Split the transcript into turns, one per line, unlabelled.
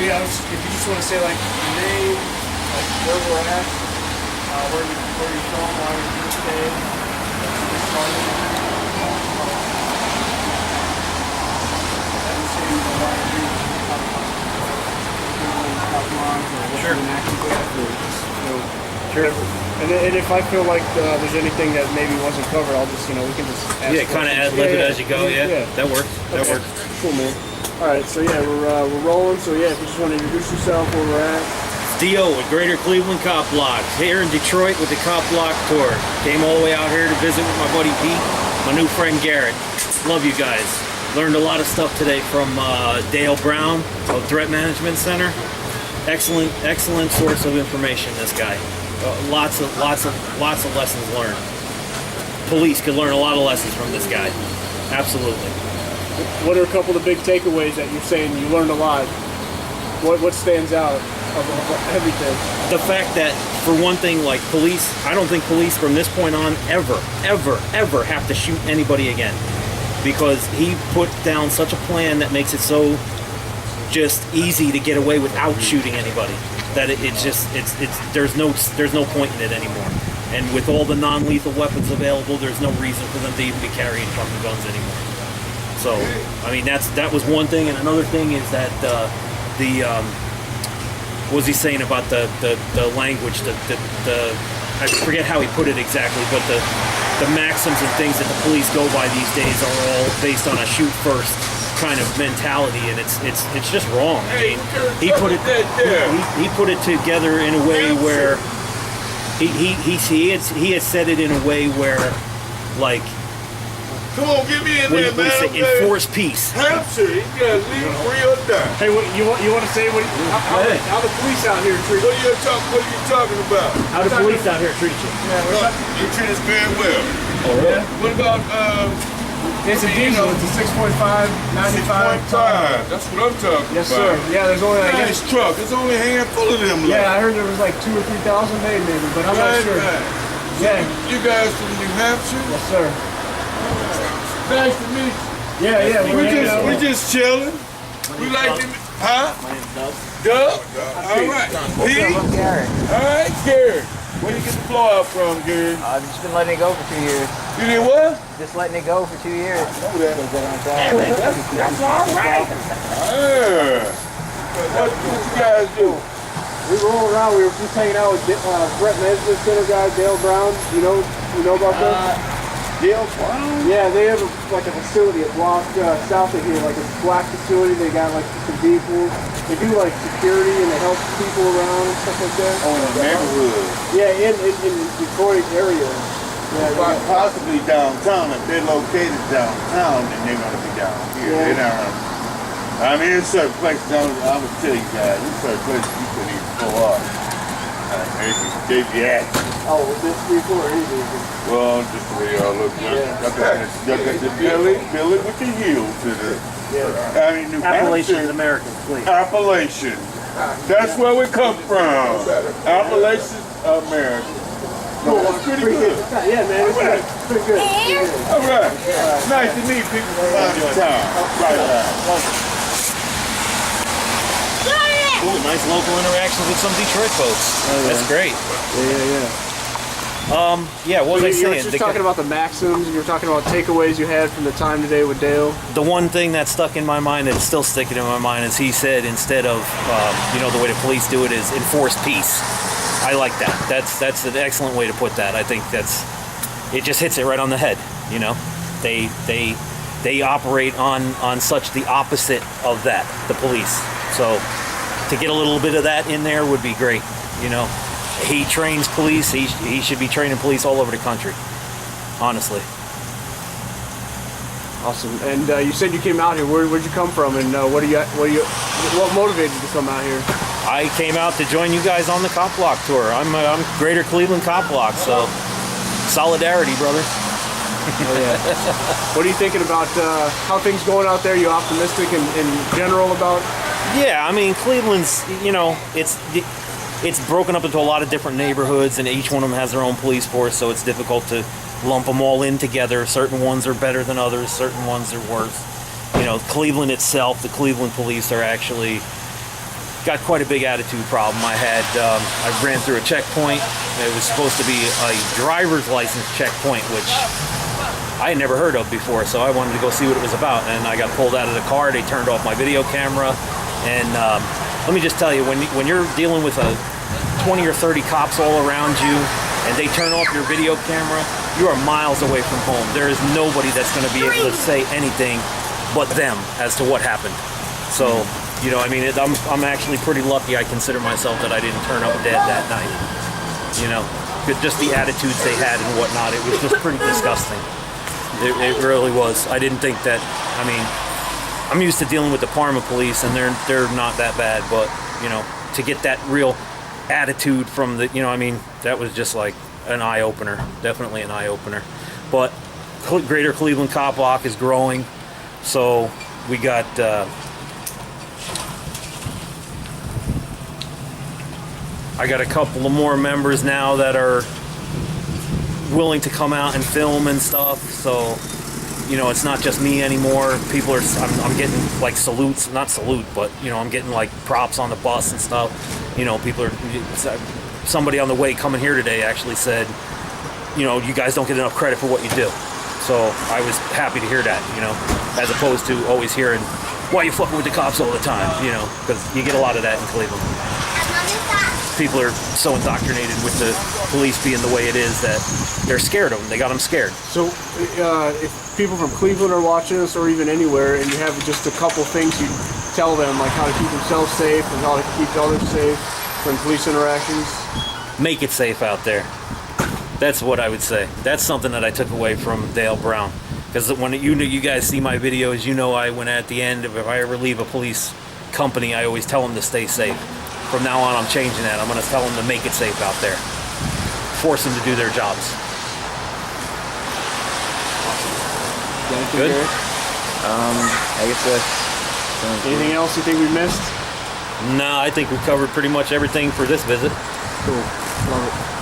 yeah, if you just want to say like your name, like where we're at, where you're from, why you're here today, this party. Sure. Sure. And if I feel like there's anything that maybe wasn't covered, I'll just, we can just ask
kind of ad-lib it as you go. Yeah. That works. That works.
Cool, man. All right, so yeah, we're rolling. So yeah, if you just want to introduce yourself, where we're at.
Dio with Greater Cleveland CopBlock, here in Detroit with the CopBlock tour. Came all the way out here to visit with my buddy Pete, my new friend Garrett. Love you guys. Learned a lot of stuff today from Dale Brown of Threat Management Center. Excellent source of information. This guy, lots of lessons learned. Police could learn a lot of lessons from this guy. Absolutely.
What are a couple of the big takeaways that you're saying you learned a lot? What stands out of everything?
The fact that, for one thing, like police, I don't think police from this point on ever have to shoot anybody again, because he put down such a plan that makes it so just easy to get away without shooting anybody that there's no point in it anymore. And with all the non-lethal weapons available, there's no reason for them to even be carrying fucking guns anymore. So I mean, that was one thing. And another thing is that what was he saying about the language, I forget how he put it exactly, but the maxims and things that the police go by these days are all based on a shoot first kind of mentality, and it's just wrong. I mean, he put it together in a way where he had said it in a way where, like,
come on, get me in there, man.
Enforce peace.
Hampshire, you gotta leave real down.
Hey, you want to say how the police out here treat you?
What are you talking about?
How the police out here treat you?
You treat us very well.
Oh, really?
What about
it's a diesel. It's a 6.5, 95.
6.5. That's what I'm talking about.
Yes, sir. Yeah, there's only
nice truck. There's only a handful of them left.
Yeah, I heard there was like 2,000 or 3,000 made, maybe, but I'm not sure. Yeah.
You guys from New Hampshire?
Yes, sir.
Nice to meet you.
Yeah.
We just chilling. We like to, huh?
My name's Doug.
Doug? All right. Pete?
I'm Garrett.
All right, Garrett. Where you get the floor out from, Garrett?
I've just been letting it go for 2 years.
You did what?
Just letting it go for 2 years.
That's all right. Yeah. What you guys do?
We roll around. We were just hanging out with Threat Management Center guy, Dale Brown. You know about that?
Dale Brown?
Yeah, they have a facility a block south of here, like a black facility. They got like some vehicles. They do like security and they help people around and stuff like that.
Oh, in the neighborhood.
Yeah, in Detroit area. Yeah,
possibly downtown. If they're located downtown, then they're going to be down here.
Yeah.
They're not. I mean, there's certain places. I'm gonna tell you guys. There's certain places you couldn't even go up. They be at.
Oh, was this vehicle or any vehicle?
Well, just the way y'all look.
Yeah.
Got the Billy with the heel to the.
Yeah.
I mean, New
Appalachian
Hampshire.
American, please.
Appalachian. That's where we come from. Appalachian American. No, it's pretty good.
Yeah, man. It's pretty good.
All right. Nice to meet people from around your town. Right.
Cool, nice local interactions with some Detroit folks.
Oh, yeah.
That's great.
Yeah.
What was I saying?
You were just talking about the maxims. You were talking about takeaways you had from the time today with Dale.
The one thing that stuck in my mind, that's still sticking in my mind, is he said instead of, the way the police do it is enforce peace. I like that. That's an excellent way to put that. I think it just hits it right on the head. They operate on such the opposite of that, the police. So to get a little bit of that in there would be great. He trains police. He should be training police all over the country. Honestly.
Awesome. And you said you came out here. Where'd you come from? And what motivated you to come out here?
I came out to join you guys on the CopBlock tour. I'm Greater Cleveland CopBlock, so solidarity, brother.
Oh, yeah. What are you thinking about how things going out there? You optimistic in general about?
Yeah, I mean, Cleveland's, it's broken up into a lot of different neighborhoods, and each one of them has their own police force, so it's difficult to lump them all in together. Certain ones are better than others, certain ones are worse. Cleveland itself, the Cleveland police are actually got quite a big attitude problem. I ran through a checkpoint. It was supposed to be a driver's license checkpoint, which I had never heard of before, so I wanted to go see what it was about. And I got pulled out of the car. They turned off my video camera. And let me just tell you, when you're dealing with 20 or 30 cops all around you, and they turn off your video camera, you are miles away from home. There is nobody that's going to be able to say anything but them as to what happened. So, you know, I mean, I'm actually pretty lucky. I consider myself that I didn't turn up dead that night. You know, just the attitudes they had and whatnot, it was just pretty disgusting. It really was. I didn't think that. I mean, I'm used to dealing with the Parma police, and they're not that bad. But you know, to get that real attitude from the, you know, I mean, that was just like an eye opener. Definitely an eye opener. But Greater Cleveland CopBlock is growing, so we got. I got a couple of more members now that are willing to come out and film and stuff. So, you know, it's not just me anymore. People are, I'm getting like salutes, not salute, but you know, I'm getting like props on the bus and stuff. You know, people are, somebody on the way coming here today actually said, you know, you guys don't get enough credit for what you do. So I was happy to hear that, you know, as opposed to always hearing, why are you fucking with the cops all the time? You know, because you get a lot of that in Cleveland. People are so indoctrinated with the police being the way it is that they're scared of them. They got them scared. So
if people from Cleveland are watching us, or even anywhere, and you have just a couple things you tell them, like how to keep themselves safe and how to keep others safe from police interactions.
Make it safe out there. That's what I would say. That's something that I took away from Dale Brown. Because when you guys see my videos, you know when at the end, if I ever leave a police company, I always tell them to stay safe. From now on, I'm changing that. I'm going to tell them to make it safe out there. Force them to do their jobs. Good?
I guess that's...
Anything else you think we missed?
No, I think we covered pretty much everything for this visit.
Cool. Love it.